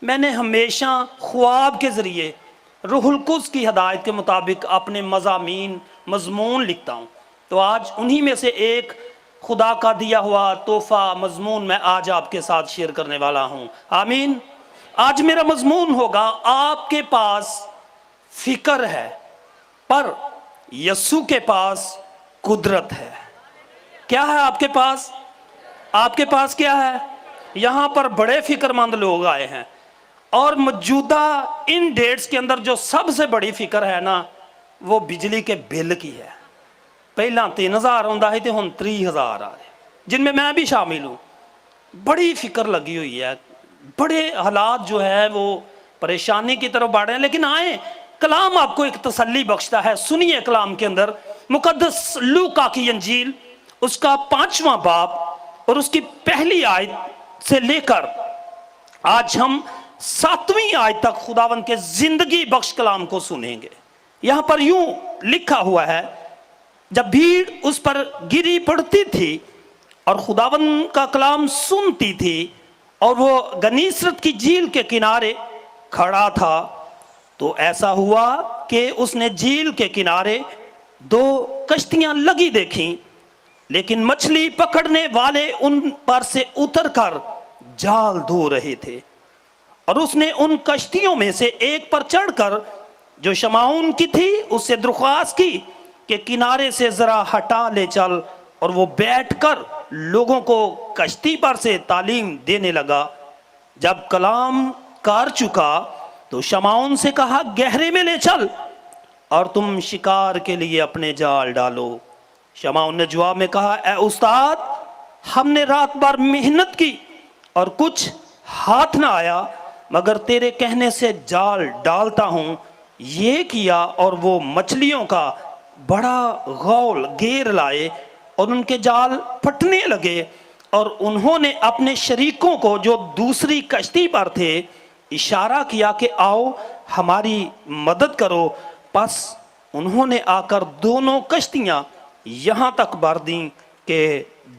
मैंने हमेशा ख्वाब के ज़रिए रूह कुद्स की हदायत के मुताबिक अपने मज़ामीन मज़मून लिखता हूँ। तो आज उन्हीं में से एक खुदा का दिया हुआ तोहफ़ा मज़मून मैं आज आपके साथ शेयर करने वाला हूँ। आमीन। आज मेरा मज़मून होगा, आपके पास फ़िक्र है पर यस्सु के पास कुदरत है। क्या है आपके पास? आपके पास क्या है? यहाँ पर बड़े फ़िक्रमंद लोग आए हैं और मौजूदा इन डेट्स के अंदर जो सबसे बड़ी फ़िक्र है ना, वो बिजली के बिल की है। पहला 3000 होता है तो हम 3000 आ रहे, जिनमें मैं भी शामिल हूँ। बड़ी फ़िक्र लगी हुई है, बड़े हालात जो है वो परेशानी की तरफ बढ़ रहे हैं। लेकिन आए, कलाम आपको एक तसल्ली बख्शता है। सुनिए कलाम के अंदर मुकद्दस लूका की इंजील, उसका 5वां बाब और उसकी पहली आयत से लेकर आज हम 7वीं आयत तक खुदावन के जिंदगी बख्श कलाम को सुनेंगे। यहां पर यूं लिखा हुआ है, जब भीड़ उस पर गिरी पड़ती थी और खुदावन का कलाम सुनती थी और वो गनीसरत की झील के किनारे खड़ा था, तो ऐसा हुआ कि उसने झील के किनारे 2 कश्तियां लगी देखी, लेकिन मछली पकड़ने वाले उन पर से उतरकर जाल धो रहे थे। और उसने उन कश्तियों में से एक पर चढ़कर, जो शमाउन की थी, उससे दरख्वास्त की कि किनारे से जरा हटा ले चल। और वो बैठकर लोगों को कश्ती पर से तालीम देने लगा। जब कलाम कर चुका तो शमाउन से कहा, गहरे में ले चल और तुम शिकार के लिए अपने जाल डालो। शमाउन ने जवाब में कहा, ए उस्ताद, हमने रात भर मेहनत की और कुछ हाथ ना आया, मगर तेरे कहने से जाल डालता हूं। ये किया और वो मछलियों का बड़ा गौल घेर लाए और उनके जाल फटने लगे। और उन्होंने अपने शरीकों को जो दूसरी कश्ती पर थे इशारा किया कि आओ हमारी मदद करो। बस उन्होंने आकर दोनों कश्तियां यहां तक भर दी कि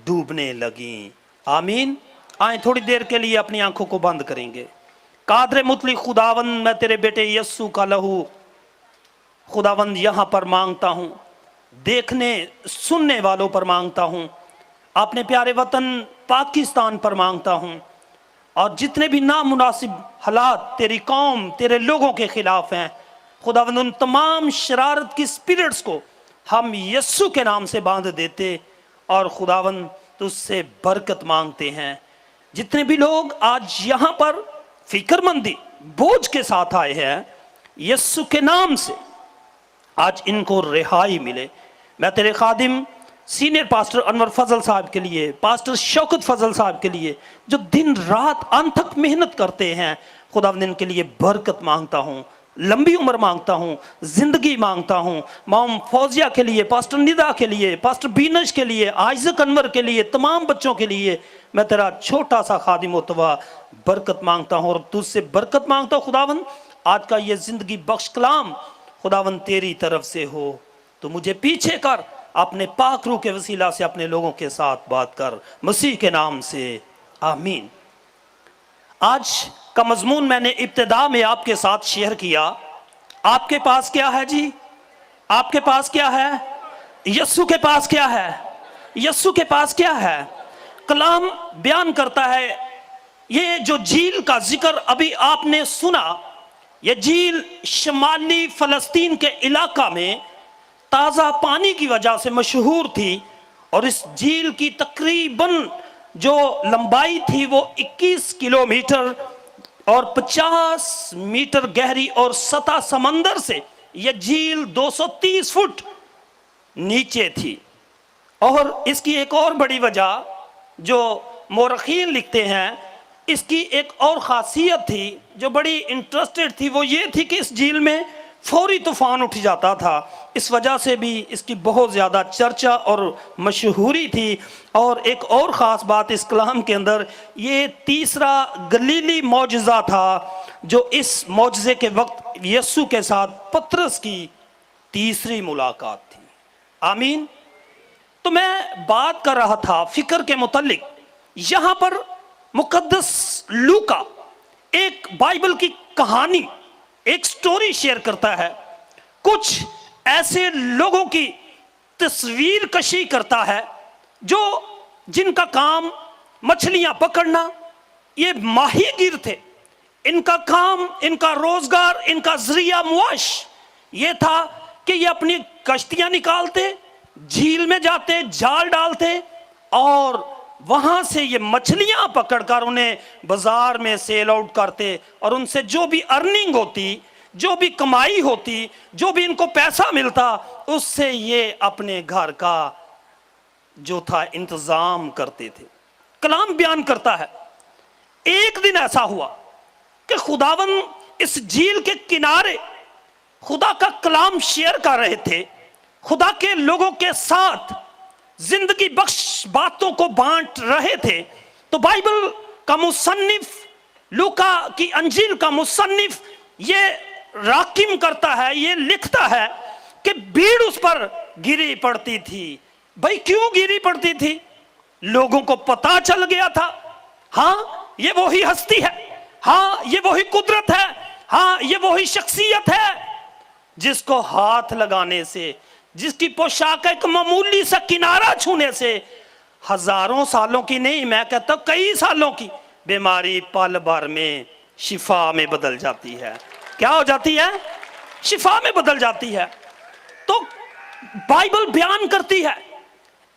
डूबने लगी। आमीन। आए थोड़ी देर के लिए अपनी आंखों को बंद करेंगे। कादर मुतली खुदावन, मैं तेरे बेटे यस्सु का लहू खुदावंद यहां पर मांगता हूं, देखने सुनने वालों पर मांगता हूं, अपने प्यारे वतन पाकिस्तान पर मांगता हूं, और जितने भी नामुनासिब हालात तेरी कौम तेरे लोगों के खिलाफ हैं खुदावंद, उन तमाम शरारत की स्पिरिट्स को हम यस्सु के नाम से बांध देते और खुदावंद तुझसे बरकत मांगते हैं। जितने भी लोग आज यहाँ पर फिक्रमंदी बोझ के साथ आए हैं, यस्सु के नाम से आज इनको रिहाई मिले। मैं तेरे खादिम सीनियर पास्टर अनवर फजल साहब के लिए, पास्टर शौकत फजल साहब के लिए, जो दिन रात अनथक मेहनत करते हैं, खुदावंद इनके लिए बरकत मांगता हूँ, लंबी उम्र मांगता हूँ, जिंदगी मांगता हूँ। मॉम फौजिया के लिए, पास्टर निदा के लिए, पास्टर बीनश के लिए, आइजक अनवर के लिए, तमाम बच्चों के लिए मैं तेरा छोटा सा खादिम होतवा बरकत मांगता हूँ और तुझसे बरकत मांगता हूँ। खुदावंद आज का ये जिंदगी बख्श कलाम खुदावंद तेरी तरफ से हो, तो मुझे पीछे कर, अपने पाक रूह के वसीला से अपने लोगों के साथ बात कर, मसीह के नाम से आमीन। आज का मजमून मैंने इब्तिदा में आपके साथ शेयर किया। आपके पास क्या है जी? आपके पास क्या है? यस्सु के पास क्या है? यस्सु के पास क्या है? कलाम बयान करता है, ये जो झील का जिक्र अभी आपने सुना, ये झील शमाली फलस्तीन के इलाका में ताज़ा पानी की वजह से मशहूर थी। और इस झील की तकरीबन जो लंबाई थी वो 21 किलोमीटर और 50 मीटर गहरी, और सतह समंदर से यह झील 230 फुट नीचे थी। और इसकी एक और बड़ी वजह जो मोरखीन लिखते हैं, इसकी एक और खासियत थी जो बड़ी इंटरेस्टेड थी, वो ये थी कि इस झील में फौरी तूफान उठ जाता था। इस वजह से भी इसकी बहुत ज़्यादा चर्चा और मशहूरी थी। और एक और ख़ास बात इस कलाम के अंदर, ये तीसरा गलीली मौजज़ा था जो इस मौजज़े के वक्त यस्सु के साथ पतरस की तीसरी मुलाकात थी। आमीन। तो मैं बात कर रहा था फिक्र के मुतालिक। यहाँ पर मुकद्दस लूका एक बाइबल की कहानी, एक स्टोरी शेयर करता है। कुछ ऐसे लोगों की तस्वीर कशी करता है जो जिनका काम मछलियां पकड़ना, ये माहीगीर थे। इनका काम, इनका रोजगार, इनका जरिया मुआश ये था कि ये अपनी कश्तियां निकालते, झील में जाते, जाल डालते और वहां से ये मछलियां पकड़कर उन्हें बाजार में सेल आउट करते और उनसे जो भी अर्निंग होती, जो भी कमाई होती, जो भी इनको पैसा मिलता, उससे ये अपने घर का जो था इंतजाम करते थे। कलाम बयान करता है एक दिन ऐसा हुआ कि खुदावन इस झील के किनारे खुदा का कलाम शेयर कर रहे थे, खुदा के लोगों के साथ जिंदगी बख्श बातों को बांट रहे थे। तो बाइबल का मुसन्निफ, लूका की अंजील का मुसन्निफ ये राकिम करता है, ये लिखता है कि भीड़ उस पर गिरी पड़ती थी। भाई क्यों गिरी पड़ती थी? लोगों को पता चल गया था, हाँ ये वही हस्ती है, हाँ ये वही कुदरत है, हाँ ये वही शख्सियत है जिसको हाथ लगाने से, जिसकी पोशाक का एक मामूली सा किनारा छूने से हजारों सालों की नहीं, मैं कहता कई सालों की बीमारी पल भर में शिफा में बदल जाती है। क्या हो जाती है? शिफा में बदल जाती है। तो बाइबल बयान करती है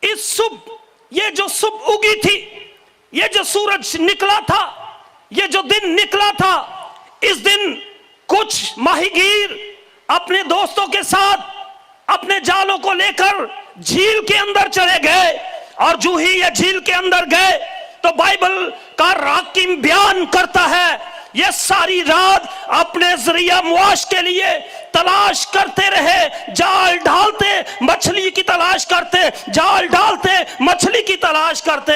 इस सुबह, ये जो सुबह उगी थी, ये जो सूरज निकला था, ये जो दिन निकला था, इस दिन कुछ माहीगीर अपने दोस्तों के साथ अपने जालों को लेकर झील के अंदर चले गए और जो ही ये झील के अंदर गए तो बाइबल का राकिम बयान करता है ये सारी रात अपने जरिया मुआश के लिए तलाश करते रहे, जाल डालते, मछली की तलाश करते, जाल डालते, मछली की तलाश करते,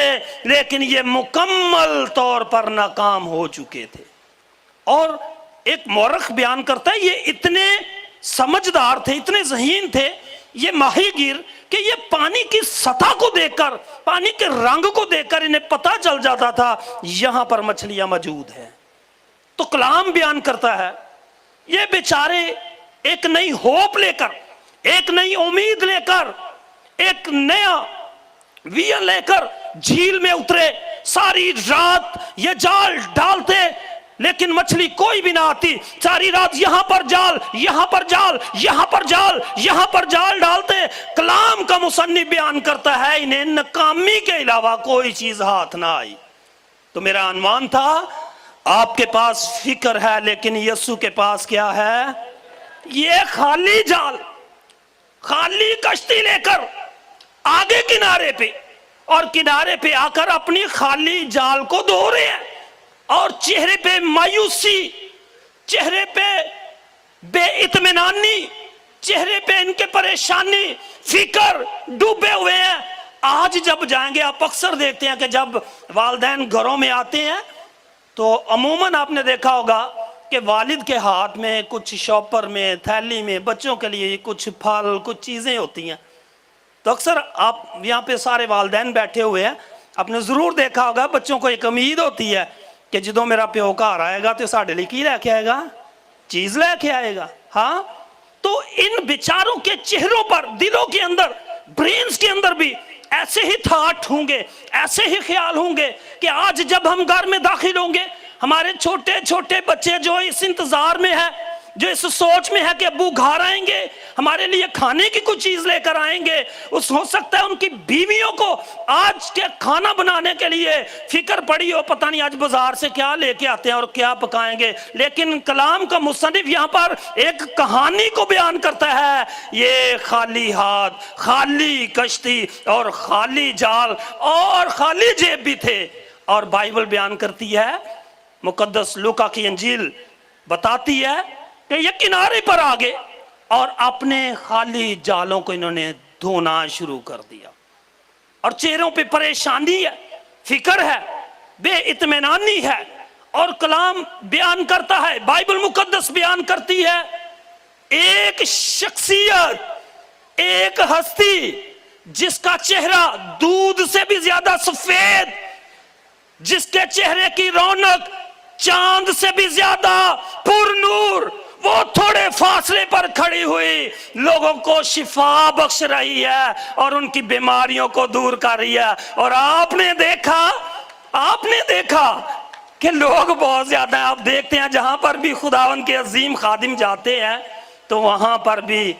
लेकिन ये मुकम्मल तौर पर नाकाम हो चुके थे। और एक मौरख बयान करता है ये इतने समझदार थे, इतने ज़हीन थे ये माहीगीर कि ये पानी की सतह को देखकर, पानी के रंग को देखकर इन्हें पता चल जाता था यहां पर मछलियां मौजूद हैं। तो कलाम बयान करता है ये बेचारे एक नई होप लेकर, एक नई उम्मीद लेकर, एक नया विजन लेकर झील में उतरे। सारी रात ये जाल डालते लेकिन मछली कोई भी ना आती। सारी रात यहां पर जाल, यहां पर जाल, यहां पर जाल, यहां पर जाल डालते। कलाम का मुसन्निफ बयान करता है इन्हें नाकामी के अलावा कोई चीज हाथ ना आई। तो मेरा अनुमान था आपके पास फिक्र है लेकिन यीशु के पास क्या है? ये खाली जाल, खाली कश्ती लेकर आगे किनारे पे, और किनारे पे आकर अपनी खाली जाल को धो रहे हैं और चेहरे पे मायूसी, चेहरे पे बेइत्मीनानी, चेहरे पे इनके परेशानी, फिक्र डूबे हुए हैं। आज जब जाएंगे, आप अक्सर देखते हैं कि जब वालिदैन घरों में आते हैं तो अमूमन आपने देखा होगा कि वालिद के हाथ में कुछ शॉपर में, थैली में बच्चों के लिए कुछ फल, कुछ चीज़ें होती हैं। तो अक्सर आप यहाँ पे सारे वालिदैन बैठे हुए हैं, आपने ज़रूर देखा होगा बच्चों को एक उम्मीद होती है कि जदों मेरा प्यो घर आएगा तो साढ़े लिए की लेके आएगा? चीज़ लेके आएगा। हाँ, तो इन बेचारों के चेहरों पर, दिलों के अंदर, ब्रेन्स के अंदर भी ऐसे ही थाट होंगे, ऐसे ही ख्याल होंगे कि आज जब हम घर में दाखिल होंगे हमारे छोटे छोटे बच्चे जो इस इंतजार में है, जो इस सोच में है कि अब्बू घर आएंगे, हमारे लिए खाने की कुछ चीज लेकर आएंगे। उस हो सकता है उनकी बीवियों को आज के खाना बनाने के लिए फिक्र पड़ी हो, पता नहीं आज बाजार से क्या लेके आते हैं और क्या पकाएंगे। लेकिन कलाम का मुसन्निफ यहाँ पर एक कहानी को बयान करता है। ये खाली हाथ, खाली कश्ती और खाली जाल और खाली जेब भी थे। और बाइबल बयान करती है, मुकद्दस लूका की अंजील बताती है कि ये किनारे पर आ गए और अपने खाली जालों को इन्होंने धोना शुरू कर दिया। और चेहरों पे परेशानी है, फिक्र है, बेइत्मीनानी है। और कलाम बयान करता है, बाइबल मुकद्दस बयान करती है, एक शख्सियत, एक हस्ती जिसका चेहरा दूध से भी ज्यादा सफेद, जिसके चेहरे की रौनक चांद से भी ज्यादा पुरनूर, वो थोड़े फासले पर खड़ी हुई लोगों को शिफा बख्श रही है और उनकी बीमारियों को दूर कर रही है। और आपने देखा कि लोग बहुत ज्यादा हैं। आप देखते हैं जहां पर भी खुदावन के अजीम खादिम जाते हैं तो वहां पर भी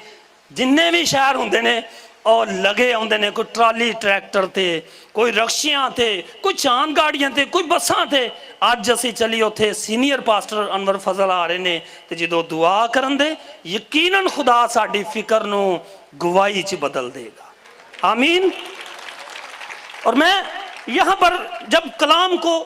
जिन्ने भी शहर होंगे ने और लगे आते ने, कोई ट्राली ट्रैक्टर थे, कोई रक्शियां थे, कोई चांद गाड़ियां थे, कोई बसां थे। अज असी चली उत्थे सीनियर पास्टर अनवर फजल आ रहे ने ते जदों दुआ करन दे यकीनन खुदा साडी फिक्र नूं गवाही च बदल देगा। आमीन। और मैं यहाँ पर जब कलाम को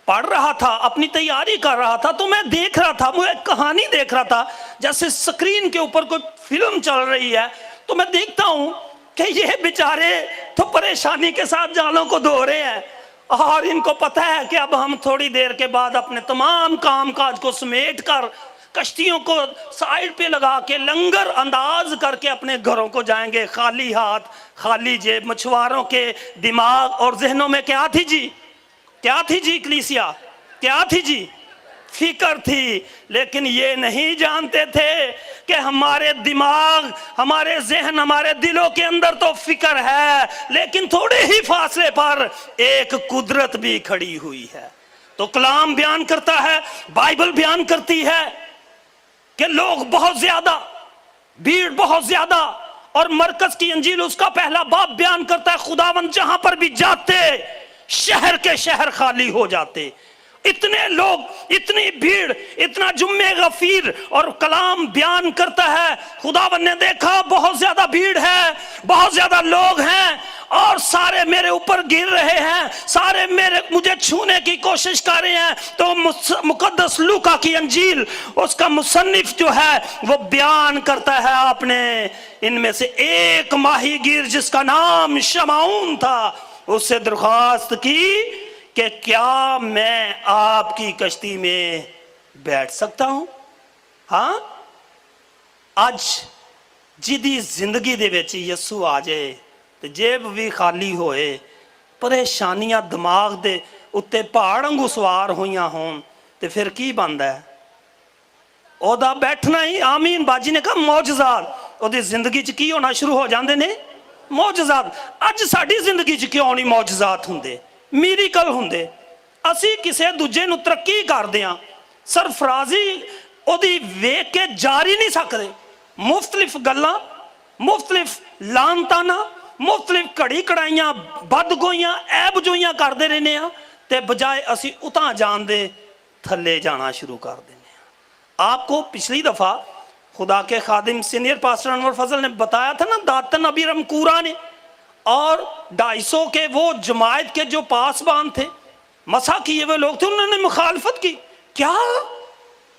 पढ़ रहा था, अपनी तैयारी कर रहा था, तो मैं देख रहा था, मैं एक कहानी देख रहा था, जैसे स्क्रीन के ऊपर कोई फिल्म चल रही है। तो मैं देखता हूं कि ये बेचारे तो परेशानी के साथ जालों को धो रहे हैं और इनको पता है कि अब हम थोड़ी देर के बाद अपने तमाम काम काज को समेट कर कश्तियों को साइड पे लगा के लंगर अंदाज करके अपने घरों को जाएंगे, खाली हाथ खाली जेब। मछुआरों के दिमाग और जहनों में क्या थी जी? क्या थी जी? कलीसिया क्या थी जी? फिक्र थी। लेकिन ये नहीं जानते थे कि हमारे दिमाग, हमारे जहन, हमारे दिलों के अंदर तो फिक्र है, लेकिन थोड़े ही फासले पर एक कुदरत भी खड़ी हुई है। तो कलाम बयान करता है, बाइबल बयान करती है कि लोग बहुत ज्यादा, भीड़ बहुत ज्यादा, और मरकज की अंजील उसका पहला बाब बयान करता है खुदावंद जहां पर भी जाते शहर के शहर खाली हो जाते। इतने लोग, इतनी भीड़, इतना जुम्मे गफीर। और कलाम बयान करता है खुदावन ने देखा बहुत ज्यादा भीड़ है, बहुत ज्यादा लोग हैं और सारे मेरे ऊपर गिर रहे हैं, सारे मुझे छूने की कोशिश कर रहे हैं। तो मुकद्दस लूका की अंजील उसका मुसन्निफ जो है वो बयान करता है, आपने इनमें से एक माहीगीर जिसका नाम शमाऊन था उससे दरख्वास्त की कि क्या मैं आपकी कश्ती में बैठ सकता हूं। हाँ, आज जिदी जिंदगी दे विच यसू आ जाए तो जेब भी खाली होए, परेशानियां दिमाग दे उत्ते पहाड़ वांगू सवार होइयां होन ते फिर की बनदा है? ओदा बैठना ही। आमीन। बाजी ने कहा मौजज़ात ओदी जिंदगी च की होना शुरू हो जाते ने? मौजज़ात। अज साडी जिंदगी च क्यों नहीं मौजज़ात हुंदे, मिरेकल हुंदे? असी किसी दूजे नूं तरक्की करदे हां, सरफराजी ओदी वेख के जारी नहीं सकते। मुख्तलिफ गल्लां, मुख्तलिफ लानताना, मुख्तलिफ घड़ी कड़ाइयां, बदगोइयां, ऐबजोइयां करते रहने आ ते बजाय असी उतां जान दे थले जाना शुरू कर देने। आपको पिछली दफा खुदा के खादिम सीनियर पास्टर अनवर फजल ने बताया था ना, दातन अबीरम कूरा ने और 250 के वो जमायत के जो पासबान थे, मसा किए हुए लोग थे, उन्होंने मुखालफत की। क्या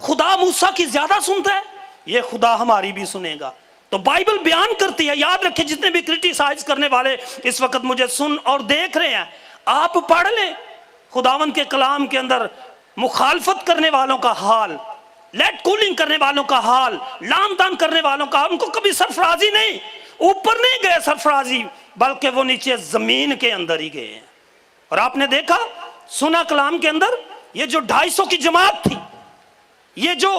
खुदा मूसा की ज्यादा सुनता है? ये खुदा हमारी भी सुनेगा। तो बाइबल बयान करती है, याद रखें जितने भी क्रिटिसाइज करने वाले इस वक्त मुझे सुन और देख रहे हैं, आप पढ़ लें खुदावन के कलाम के अंदर मुखालफत करने वालों का हाल, लेट कूलिंग करने वालों का हाल, लान तान करने वालों का। उनको कभी सरफराजी नहीं, ऊपर नहीं गए सरफराजी, बल्कि वो नीचे जमीन के अंदर ही गए। और आपने देखा, सुना कलाम के अंदर, ये जो 250 की जमात थी, ये जो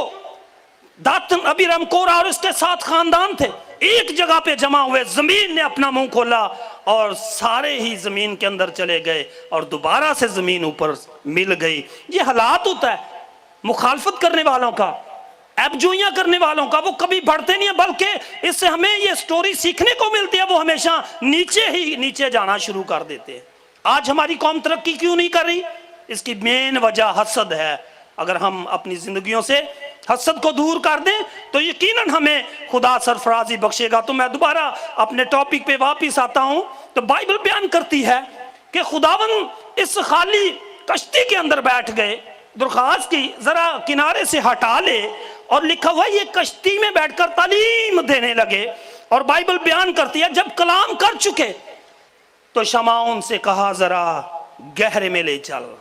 दातन अबीरम कोरा और इसके साथ खानदान थे, एक जगह पे जमा हुए, जमीन ने अपना मुंह खोला और सारे ही जमीन के अंदर चले गए और दोबारा से जमीन ऊपर मिल गई। ये हालात होता है मुखालफत करने वालों का, एबजोइयां करने वालों का। वो कभी बढ़ते नहीं है, बल्कि इससे हमें ये स्टोरी सीखने को मिलती है, वो हमेशा नीचे ही नीचे जाना शुरू कर देते हैं। आज हमारी कौम तरक्की क्यों नहीं कर रही? इसकी मेन वजह हसद है। अगर हम अपनी जिंदगियों से हसद को दूर कर दें तो यकीनन हमें खुदा सरफराजी बख्शेगा। तो मैं दोबारा अपने टॉपिक पे वापस आता हूं। तो बाइबल बयान करती है कि खुदावन इस खाली कश्ती के अंदर बैठ गए, दरख्वास्त की जरा किनारे से हटा ले, और लिखा हुआ ये कश्ती में बैठकर तालीम देने लगे। और बाइबल बयान करती है जब कलाम कर चुके तो शमाऊन से कहा जरा गहरे में ले चल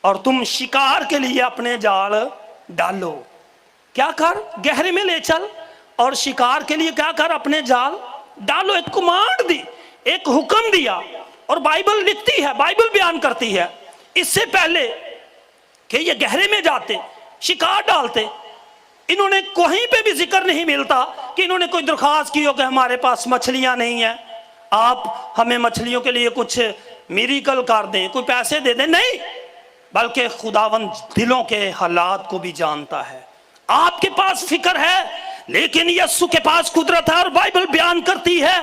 और तुम शिकार के लिए अपने जाल डालो। क्या कर? गहरे में ले चल और शिकार के लिए क्या कर? अपने जाल डालो। एक कमांड दी, एक हुक्म दिया। और बाइबल लिखती है, बाइबल बयान करती है, इससे पहले کہ یہ گہرے میں جاتے شکار ڈالتے. انہوں نے کہیں پہ بھی ذکر نہیں ملتا کہ انہوں نے کوئی درخواست کی ہو کہ ہمارے پاس مچھلیاں نہیں ہیں, آپ ہمیں مچھلیوں کے لیے کچھ میریکل کر دیں, کوئی پیسے دے دیں. نہیں, بلکہ خداوند دلوں کے حالات کو بھی جانتا ہے. آپ کے پاس فکر ہے لیکن یسوع کے پاس قدرت ہے. اور بائبل بیان کرتی ہے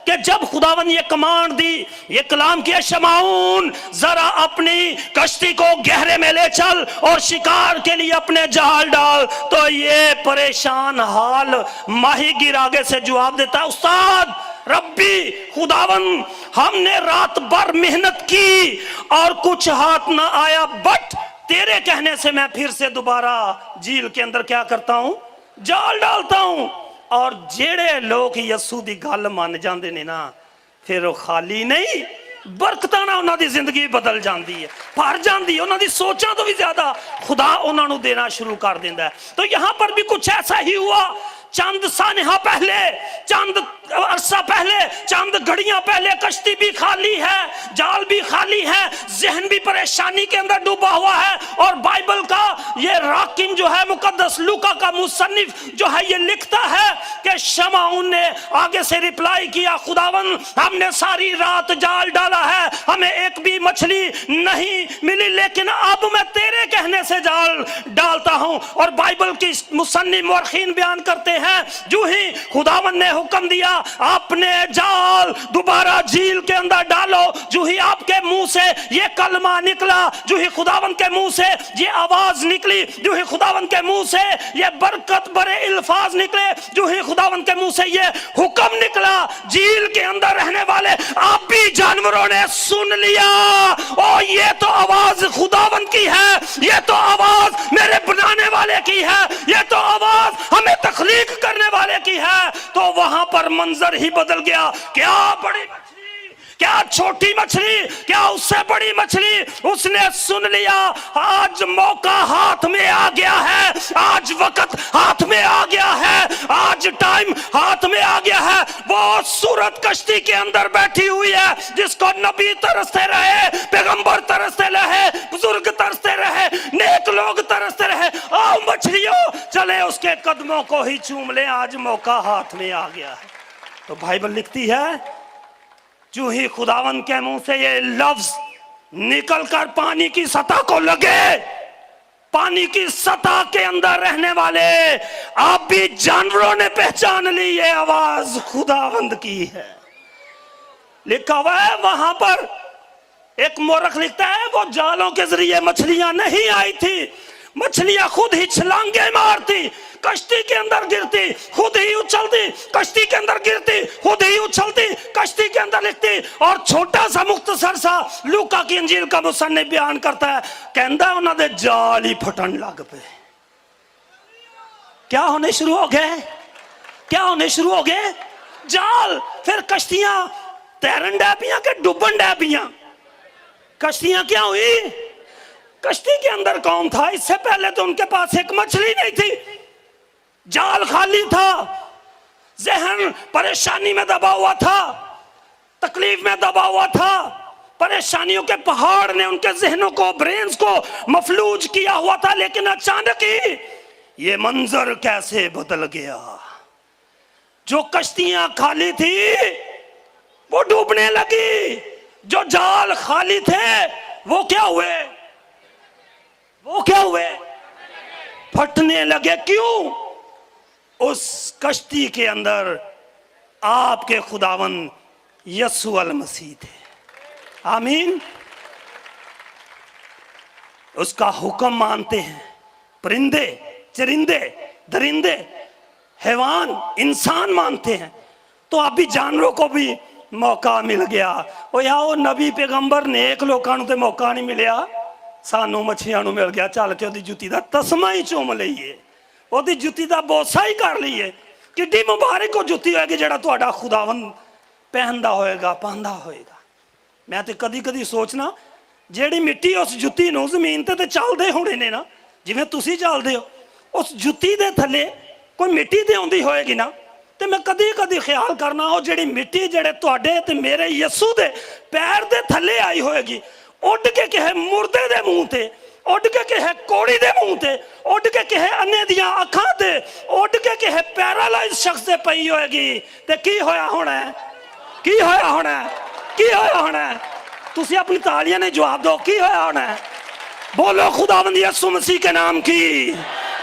کہ جب خداوند یہ کمانڈ دی, یہ کلام کیا, شمعون ذرا اپنی کشتی کو گہرے میں لے چل اور شکار کے لیے اپنے جال ڈال, تو یہ پریشان حال ماہی گیر آگے سے جواب دیتا ہے, استاد ربی خداوند ہم نے رات بھر محنت کی اور کچھ ہاتھ نہ آیا, بٹ تیرے کہنے سے میں پھر سے دوبارہ جھیل کے اندر کیا کرتا ہوں, جال ڈالتا ہوں. اور جیڑے لوگ یسوع دی گل مان جاندے نے نا, پھر وہ خالی نہیں, برکتاں نال انہاں دی زندگی بدل جاندی ہے, بھر جاندی ہے, انہاں دی سوچاں تو بھی زیادہ خدا انہاں نو دینا شروع کر دیندا ہے. تو یہاں پر بھی کچھ ایسا ہی ہوا. چند سانحہ پہلے, چند عرصہ پہلے, چند گھڑیاں پہلے کشتی بھی خالی ہے, جال بھی خالی ہے, ذہن بھی پریشانی کے اندر ڈوبا ہوا ہے. اور بائبل کا یہ راکم جو ہے, مقدس لوکا کا مصنف جو ہے, یہ لکھتا ہے کہ شمعون نے آگے سے ریپلائی کیا, خداوند ہم نے ساری رات جال ڈالا ہے, ہمیں ایک بھی مچھلی نہیں ملی, لیکن اب میں تیرے کہنے سے جال ڈالتا ہوں. اور بائبل کی مصنف مورخین بیان کرتے ہیں جو ہی خداوند نے حکم دیا اپنے جال دوبارہ جھیل کے اندر ڈالو, جو ہی آپ کے منہ سے یہ کلمہ نکلا, جو ہی خداوند کے منہ سے یہ آواز نکلی, جو ہی خداوند کے منہ سے یہ برکت برے الفاظ نکلے, جو ہی خداوند کے منہ سے یہ حکم نکلا, جھیل کے اندر رہنے والے آپ بھی جانوروں نے سن لیا, اور یہ تو آواز خداوند کی ہے, یہ تو آواز میرے بنانے والے کی ہے, یہ تو آواز ہمیں تخلیق کرنے والے کی ہے. تو وہاں پر منظر ہی بدل گیا. کیا بڑی مچھلی, کیا چھوٹی مچھلی, کیا اس سے بڑی مچھلی, اس نے سن لیا. آج موقع ہاتھ میں آ گیا ہے, آج وقت ہاتھ میں آ گیا ہے, آج ٹائم ہاتھ میں آ گیا ہے. وہ صورت کشتی کے اندر بیٹھی ہوئی ہے جس کو نبی ترستے رہے, پیغمبر ترستے رہے, بزرگ ترستے رہے, نیک لوگ ترستے رہے. آؤ مچھلیوں چلے اس کے قدموں کو ہی چوم لیں, آج موقع ہاتھ میں آ گیا ہے. تو بائبل لکھتی ہے جو ہی خداوند کے منہ سے یہ لفظ نکل کر پانی کی سطح کو لگے, پانی کی سطح کے اندر رہنے والے آپ بھی جانوروں نے پہچان لی یہ آواز خداوند کی ہے. لکھا ہوا ہے وہاں پر, ایک مورخ لکھتا ہے وہ جالوں کے ذریعے مچھلیاں نہیں آئی تھی, مچھلیاں خود ہی چھلانگے مارتی, کشتی کے اندر گرتی, خود ہی اچھلتی, کشتی کے اندر گرتی, خود ہی اچھلتی, کشتی کے اندر لکھتی. اور چھوٹا سا مختصر سا لوکا کی انجیل کا مصنف بیان کرتا ہے, کہندا انہاں دے جال ہی پھٹن لگ پے. کیا ہونے شروع ہو گئے, کیا ہونے شروع ہو گئے, جال. پھر کشتیاں تیرن ڈے پیاں کہ ڈوبن ڈے پیاں, کشتیاں کیا ہوئی, کشتی کے اندر کون تھا, اس سے پہلے تو ان کے پاس ایک مچھلی نہیں تھی, جال خالی تھا, ذہن پریشانی میں دبا ہوا تھا, تکلیف میں دبا ہوا تھا, پریشانیوں کے پہاڑ نے ان کے ذہنوں کو, برینز کو مفلوج کیا ہوا تھا. لیکن اچانک ہی یہ منظر کیسے بدل گیا, جو کشتیاں خالی تھی وہ ڈوبنے لگی, جو جال خالی تھے وہ کیا ہوئے, وہ کیا ہوئے, پھٹنے لگے. کیوں؟ اس کشتی کے اندر آپ کے خداوند یسوع المسیح تھے. آمین. اس کا حکم مانتے ہیں پرندے, چرندے, درندے, حیوان, انسان مانتے ہیں. تو اب بھی جانوروں کو بھی موقع مل گیا. او یا وہ نبی پیغمبر نیک لوکاں نوں تے موقع نہیں ملیا, سانو مچھلیاں نوں مل گیا. چل کے دی جُتی دا تسمہ ہی چوم لئیے, وہ دی جُتی دا بوسا ہی کر لئیے. کڈی مبارک وہ جُتی ہوئے گی جڑا تہاڈا خداوند پہندا ہوئے گا, پاندا ہوئے گا. میں تے کدی کدی سوچنا جیڑی مٹی اس جُتی نوں زمین تے چلدے ہونے نے نا, جویں تسی چلدے ہو, اس جُتی دے تھلے کوئی مٹی تے ہوندی ہوئے گی نا. تے میں کدی کدی خیال کرنا ہو جیڑی مٹی جڑے تواڈے تے میرے یسوع دے پیر دے تھلے آئی ہوئے گی, اڈ کے کہے مردے دے منہ تے ਉੱਡ ਕੇ ਕਿਸੇ ਕੋੜੀ ਦੇ ਮੂੰਹ ਤੇ, ਉੱਡ ਕੇ ਕਿਸੇ ਅੰਨੇ ਦੀਆਂ ਅੱਖਾਂ ਤੇ, ਉੱਡ ਕੇ ਕਿਸੇ ਪੈਰਾਲਾਈਜ਼ ਸ਼ਖਸ ਤੇ ਪਈ ਹੋਏਗੀ ਤੇ ਕੀ ਹੋਇਆ ਹੋਣਾ? ਕੀ ਹੋਇਆ ਹੋਣਾ? ਕੀ ਹੋਇਆ ਹੋਣਾ? ਤੁਸੀਂ ਆਪਣੀ ਤਾਲੀਆਂ ਨੇ ਜਵਾਬ ਦਿਓ, ਕੀ ਹੋਇਆ ਹੋਣਾ? बोलो खुदावंद यीशु मसीह के नाम की,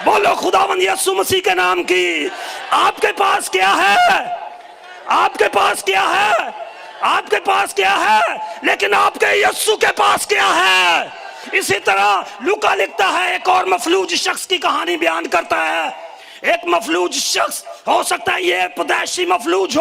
बोलो खुदावंद यीशु मसीह के नाम की। आपके पास क्या है? आपके पास क्या है? आपके पास क्या है? लेकिन आपके यीशु के पास क्या है? इसी तरह लूका लिखता है, एक और मफलूज शख्स की कहानी बयान करता है। एक मफलूज शख्स, हो सकता है ये पैदाइशी मफलूज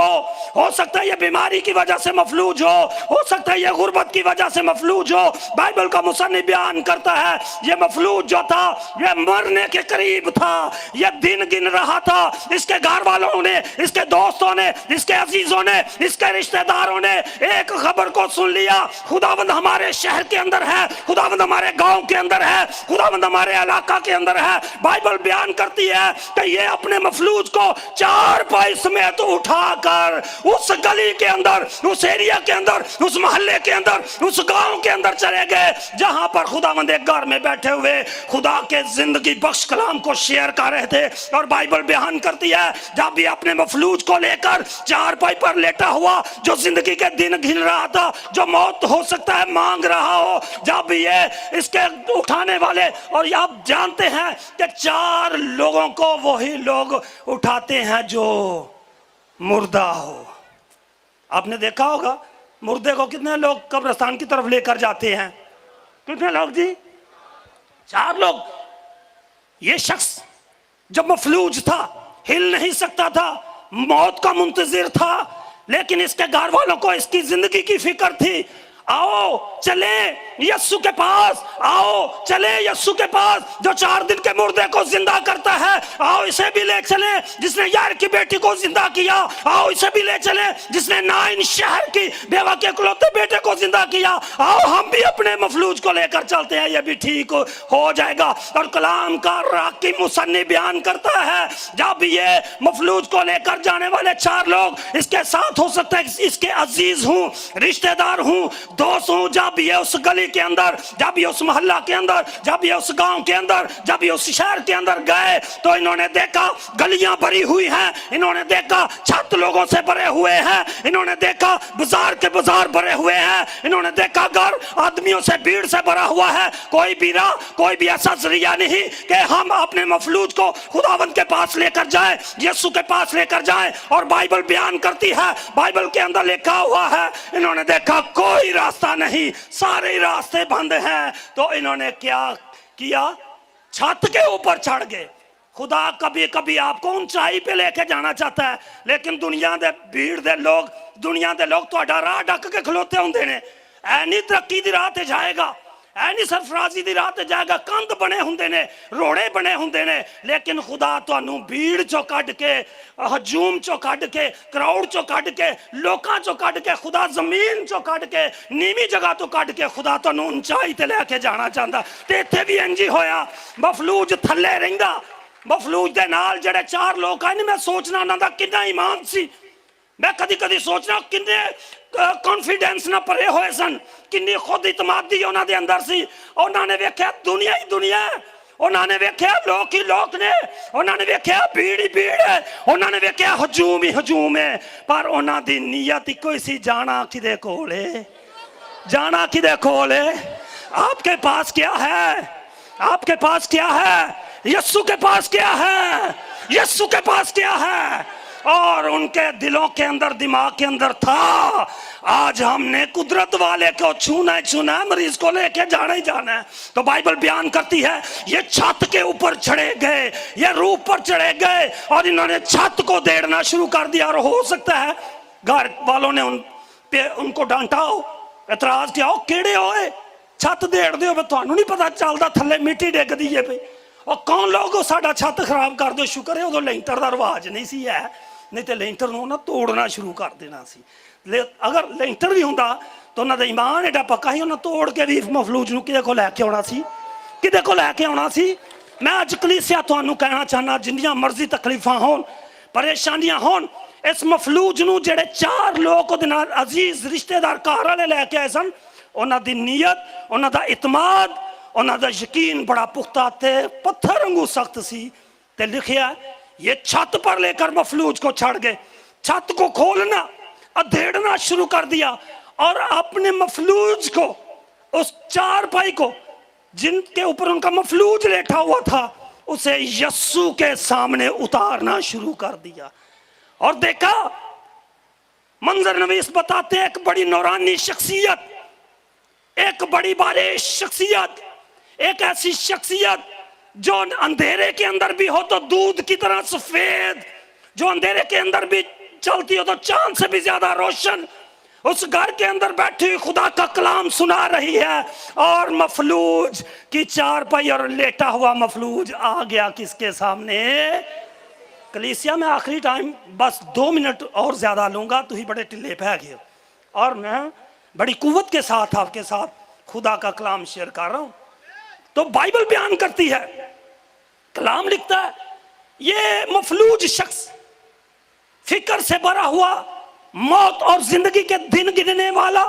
हो सकता है ये बीमारी की वजह से मफलूज हो सकता है ये गुर्बत की वजह से मफलूज हो। बाइबल का मुसन्निफ बयान करता है ये मफलूज जो था ये मरने के करीब था, ये दिन गिन रहा था। इसके घर वालों ने, इसके दोस्तों ने, इसके अजीजों ने, इसके रिश्तेदारों ने एक खबर को सुन लिया, खुदावंद हमारे शहर के अंदर है, खुदावंद हमारे गांव के अंदर है, खुदावंद हमारे इलाका के अंदर है। बाइबल बयान करती है कि ये अपने मफलूज को चार पाई समेत उठाकर उस गली के अंदर, उस एरिया के अंदर, उस मोहल्ले के अंदर, उस गांव के अंदर चले गए जहां पर खुदावंद एक घर में बैठे हुए खुदा के जिंदगी बख्श कलाम को शेयर कर रहे थे। और बाइबल बयान करती है जब भी अपने मफलूज को लेकर चार पाई पर लेटा हुआ, जो जिंदगी के दिन गिन रहा था, जो मौत हो सकता है मांग रहा हो, जब ये इसके उठाने वाले, और आप जानते हैं कि चार लोगों को वही लोग उठाते हैं जो मुर्दा हो। आपने देखा होगा मुर्दे को कितने लोग कब्रिस्तान की तरफ लेकर जाते हैं? कितने लोग जी? चार लोग। ये शख्स जब मफलूज था, हिल नहीं सकता था, मौत का मुंतजिर था, लेकिन इसके घर वालों को इसकी जिंदगी की फिक्र थी। आओ चले यस्सु के पास, आओ चले यस्सु के पास जो 4 दिन के मुर्दे को जिंदा करता है। आओ इसे भी ले चले जिसने यार की बेटी को जिंदा किया, आओ इसे भी ले चले जिसने नाइन शहर की बेवा के इकलौते बेटे को जिंदा किया। आओ हम भी अपने मफलूज को लेकर चलते हैं, ये भी ठीक हो जाएगा। और कलाम का राकी मुसन्निफ बयान करता है जब ये मफलूज को लेकर जाने वाले 4 लोग इसके साथ, हो सकता है इसके अजीज हूँ, रिश्तेदार हूँ, दोस्त हूँ, जब ये उस गली के अंदर, जब ये उस मोहल्ला के अंदर, जब ये उस गांव के अंदर, जब ये उस शहर के अंदर गए तो इन्होंने देखा गलियां भरी हुई हैं, इन्होंने देखा छत लोगों से भरे हुए हैं, इन्होंने देखा बाजार के बाजार भरे हुए हैं, इन्होंने देखा घर आदमियों से, भीड़ से भरा हुआ है। कोई भी ऐसा जरिया नहीं कि हम अपने मफलूज को खुदावंद के पास लेकर जाए, यीशु के पास लेकर जाए। और बाइबल बयान करती है, बाइबल के अंदर लिखा हुआ है, इन्होंने देखा कोई रास्ता नहीं, सारे रास्ते बंद हैं। तो इन्होंने क्या किया? छत के ऊपर चढ़ गए। खुदा कभी कभी आपको ऊंचाई पे लेके जाना चाहता है, लेकिन दुनिया दे भीड़ दे लोग, दुनिया दे लोग तो राह ढक के खलोते होंदे ने। ऐ नहीं तरक्की दी राह ते जाएगा, ऐ नहीं सरफराजी दी राह ते जाएगा, कंध बने हुंदे ने, रोड़े बने हुंदे ने। लेकिन खुदा तुहानू भीड़ चो कढ के, हजूम चो कढ के, क्राउड चो कढ के, लोकां चो कढ के, खुदा जमीन चो कढ के, नीवी जगह तो कढ के खुदा तुहानू ऊंचाई ते लेके जाना चाहता। ते इत्थे भी इंज ही होया, मफलूज थल्ले रहिंदा। मफलूज दे नाल जेड़े 4 लोग आए, मैं सोचना उन्हां दा कितना ईमान सी। मैं कदी कदी सोचना किन्ने कॉन्फिडेंस ना भरे होए सन, किन्नी खुद इतमादी उन्हां दे अंदर सी। उन्होंने वेख्या दुनिया ही दुनिया है, उन्होंने वेख्या लोग ही लोग ने, उन्होंने वेख्या भीड़ ही भीड़ है, उन्होंने वेख्या हजूम ही हजूम है। पर उन्हां दी नीयत इक्को ही सी, जाना किदे कोल है, जाना किदे कोल है। आपके पास क्या है? आपके पास क्या है? यीशु के पास क्या है? यीशु के पास क्या है? और उनके दिलों के अंदर, दिमाग के अंदर था, आज हमने कुदरत वाले को छूना है, मरीज को लेके जाना ही जाना है। तो बाइबल बयान करती है ये छत के ऊपर चढ़े गए, ये रूफ पर चढ़े गए और इन्होंने छत को देड़ना शुरू कर दिया। और हो सकता है घर वालों ने उनको डांटा हो, एतराज किया हो, केड़े होए छत देड़ दे हो, तुहानू नहीं पता चलता थल्ले मिट्टी डिगदी है पई, और कौन लोग साडा छत खराब कर दो। शुक्र है उदों लेंटर का रिवाज नहीं सी है, नहीं तो लेंटर नूं ना तोड़ना शुरू कर देना सी। अगर लेंटर भी हुंदा तो उन्हां दा ईमान एडा पक्का ही, उन्हां तोड़ के भी मफलूज नूं किदे कोल लैके आउणा सी, किदे कोल लैके आउणा सी। मैं अज कलीसिया तुहानू कहना चाहना, जिन्नियां मर्जी तकलीफां होण, परेशानियां होण, इस मफलूज नूं जेड़े 4 लोग उहदे नाल अजीज रिश्तेदार घर वाले लैके आए सन, उन्हां दी नीयत, उन्हां दा इतमाद, ਉਹਨਾਂ ਦਾ ਯਕੀਨ ਬੜਾ ਪੁਖਤਾ ਤੇ ਪੱਥਰ ਵਾਂਗੂ ਸਖਤ ਸੀ ਤੇ ਲਿਖਿਆ ये छत पर लेकर मफलूज को छड़ गए, छत को खोलना अधेड़ना शुरू कर दिया और अपने मफलूज को, उस चारपाई को जिनके ऊपर उनका मफलूज लेटा हुआ था, उसे यस्सु के सामने उतारना शुरू कर दिया। और देखा मंजर नवीस बताते हैं एक बड़ी नौरानी शख्सियत, एक बड़ी बारिश शख्सियत, एक ऐसी शख्सियत जो अंधेरे के अंदर भी हो तो दूध की तरह सफेद, जो अंधेरे के अंदर भी चलती हो तो चांद से भी ज्यादा रोशन, उस घर के अंदर बैठी हुई खुदा का कलाम सुना रही है। और मफलूज की चारपाई और लेटा हुआ मफलूज आ गया किसके सामने? कलीसिया में आखिरी टाइम बस 2 मिनट और ज्यादा लूंगा, तो ही बड़े टिल्ले पे गए और मैं बड़ी कुव्वत के साथ आपके साथ खुदा का कलाम शेयर कर रहा हूं। तो बाइबल बयान करती है, कलाम लिखता है, ये मफलूज शख्स फिक्र से भरा हुआ, मौत और जिंदगी के दिन गिनने वाला,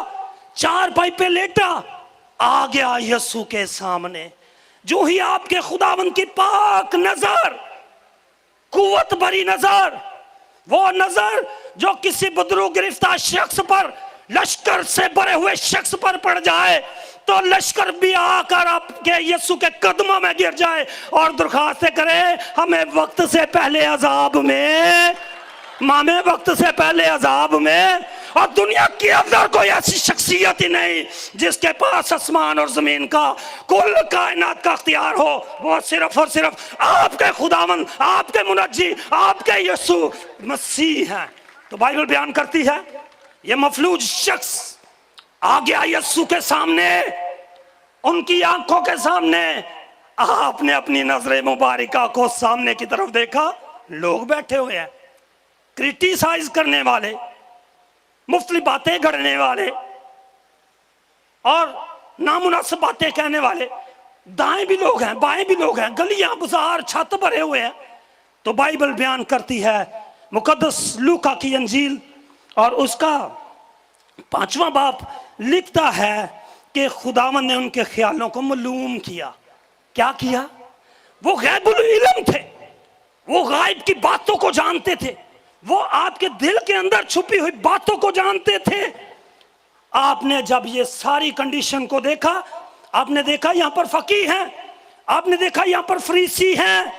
चारपाई पे लेटा आ गया यीशु के सामने। जो ही आपके खुदावंद की पाक नजर, कुव्वत भरी नजर, वो नजर जो किसी बदरू गिरफ्तार शख्स पर, लश्कर से भरे हुए शख्स पर पड़ जाए, तो लश्कर भी आकर आपके यीशु के कदमों में गिर जाए और दरखास्त करे, हमें वक्त से पहले अजाब में, मामे वक्त से पहले अजाब में। और दुनिया के अंदर कोई ऐसी शख्सियत ही नहीं जिसके पास आसमान और जमीन का कुल कायनात का अख्तियार हो, वो सिर्फ और सिर्फ आपके खुदावंद, आपके मुनज्जी, आपके यीशु मसीह हैं। तो बाइबल बयान करती है, ये मफलूज शख्स आ गया यीशु के सामने, उनकी आंखों के सामने। आपने अपनी नजर मुबारका को सामने की तरफ देखा, लोग बैठे हुए हैं, क्रिटिसाइज करने वाले, मुफ्तलिफ बातें गढ़ने वाले और नामुनासिब बातें कहने वाले, दाएं भी लोग हैं, बाएं भी लोग हैं, गलियां बाजार छत भरे हुए हैं। तो बाइबल बयान करती है, मुकद्दस लूका की अंजील और उसका 5वां बाब लिखता है कि खुदावंद ने उनके ख्यालों को मालूम किया। क्या किया? वो गैबुल इल्म थे, वो गायब की बातों को जानते थे, वो आपके दिल के अंदर छुपी हुई बातों को जानते थे। आपने जब ये सारी कंडीशन को देखा, आपने देखा यहां पर फकीह हैं, आपने देखा यहां पर फरीसी हैं,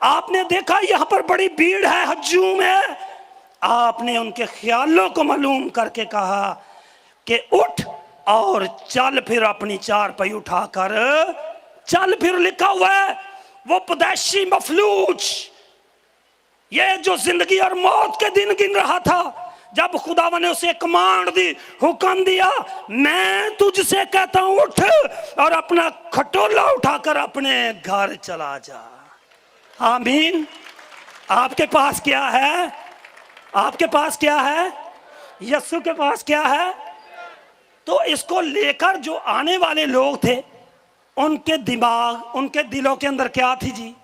आपने देखा यहां पर बड़ी भीड़ है, हजूम है, आपने उनके ख्यालों को मालूम करके कहा कि उठ और चल फिर, अपनी चारपाई उठाकर चल फिर। लिखा हुआ है वो पदैशी मफलूज, ये जो जिंदगी और मौत के दिन गिन रहा था, जब खुदावन ने उसे कमांड दी, हुक्म दिया, मैं तुझसे कहता हूं उठ और अपना खटोला उठाकर अपने घर चला जा। आमीन। आपके पास क्या है? आपके पास क्या है? यीशु के पास क्या है? तो इसको लेकर जो आने वाले लोग थे, उनके दिमाग, उनके दिलों के अंदर क्या थी?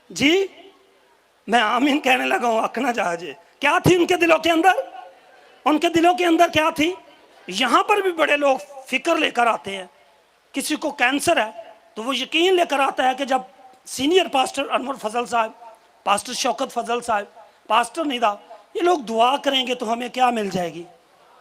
जी मैं आमीन कहने लगा हूं, अखना जहाजे। क्या थी उनके दिलों के अंदर? उनके दिलों के अंदर क्या थी? यहां पर भी बड़े लोग फिक्र लेकर आते हैं। किसी को कैंसर है तो वो यकीन लेकर आता है कि जब सीनियर पास्टर अनवर फजल साहब, पास्टर शौकत फजल साहब, पास्टर निदा, ये लोग दुआ करेंगे तो हमें क्या मिल जाएगी?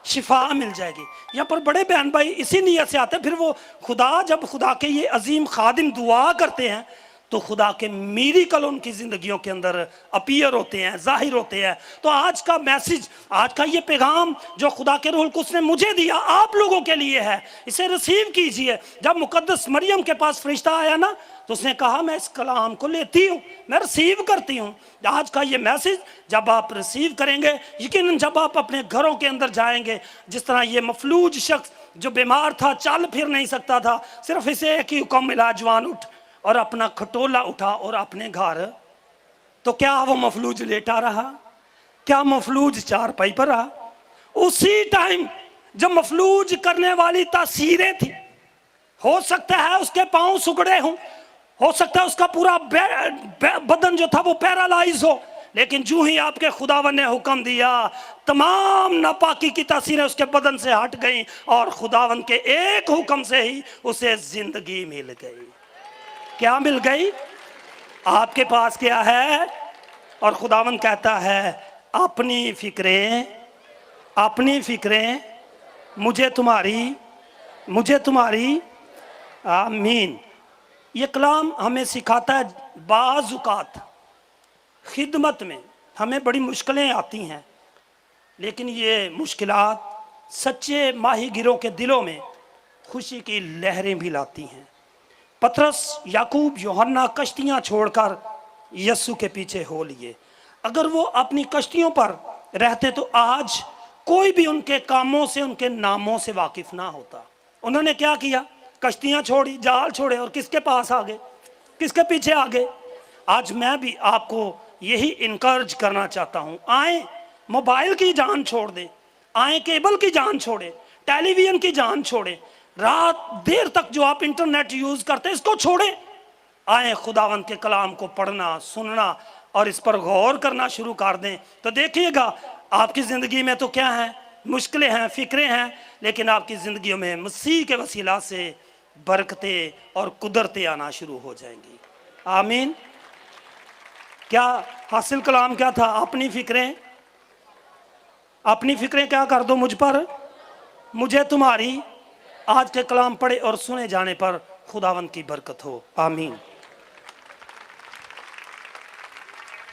शिफा मिल जाएगी। यहाँ पर बड़े बहन भाई इसी नीयत से आते हैं। फिर वो खुदा, जब खुदा के ये अजीम खादिम दुआ करते हैं तो खुदा के मिरेकल उनकी जिंदगियों के अंदर अपीयर होते हैं, जाहिर होते हैं। तो आज का मैसेज, आज का ये पैगाम जो खुदा के रूह कुद्स ने मुझे दिया, आप लोगों के लिए है, इसे रिसीव कीजिए। जब मुकद्दस मरियम के पास फरिश्ता आया ना, तो उसने कहा मैं इस कलाम को लेती हूँ, मैं रिसीव करती हूँ। आज का ये मैसेज जब आप रिसीव करेंगे, यकीनन जब आप अपने घरों के अंदर जाएंगे, जिस तरह ये मफलूज शख्स जो बीमार था, चल फिर नहीं सकता था, सिर्फ इसे एक ही हुक्म मिला, जवान उठ और अपना खटोला उठा और अपने घर। तो क्या वो मफलूज लेटा रहा? क्या मफलूज चारपाई पर रहा? उसी टाइम जब मफलूज करने वाली तासीरें थी, हो सकता है उसके पांव सुगड़े हों, हो सकता है उसका पूरा बदन जो था वो पैरालाइज हो, لیکن جو ہی آپ کے خداوند نے حکم دیا تمام ناپاکی کی تاثیریں اس کے بدن سے ہٹ گئیں اور خداوند کے ایک حکم سے ہی اسے زندگی مل گئی۔ کیا مل گئی؟ آپ کے پاس کیا ہے؟ اور خداوند کہتا ہے اپنی فکریں مجھے تمہاری آمین۔ یہ کلام ہمیں سکھاتا ہے بعض اوقات خدمت میں ہمیں بڑی مشکلیں آتی ہیں، لیکن یہ مشکلات سچے ماہی گیروں کے دلوں میں خوشی کی لہریں بھی لاتی ہیں۔ پطرس، یعقوب، یوحنا کشتیاں چھوڑ کر یسوع کے پیچھے ہو لیے۔ اگر وہ اپنی کشتیوں پر رہتے تو آج کوئی بھی ان کے کاموں سے، ان کے ناموں سے واقف نہ ہوتا۔ انہوں نے کیا کیا؟ کشتیاں چھوڑی، جال چھوڑے، اور کس کے پاس آگے؟ کس کے پیچھے آگے؟ آج میں بھی آپ کو یہی انکرج کرنا چاہتا ہوں، آئیں موبائل کی جان چھوڑ دیں، آئیں کیبل کی جان چھوڑیں، ٹیلی ویژن کی جان چھوڑیں، رات دیر تک جو آپ انٹرنیٹ یوز کرتے اس کو چھوڑیں، آئیں خداوند کے کلام کو پڑھنا، سننا اور اس پر غور کرنا شروع کر دیں۔ تو دیکھیے گا آپ کی زندگی میں تو کیا ہیں؟ مشکلیں ہیں، فکریں ہیں، لیکن آپ کی زندگیوں میں مسیح کے وسیلہ سے برکتیں اور قدرتیں آنا شروع ہو جائیں گی۔ آمین۔ کیا حاصل کلام کیا تھا؟ اپنی فکریں کیا کر دو مجھ پر، مجھے تمہاری۔ آج کے کلام پڑھے اور سنے جانے پر خداوند کی برکت ہو۔ آمین۔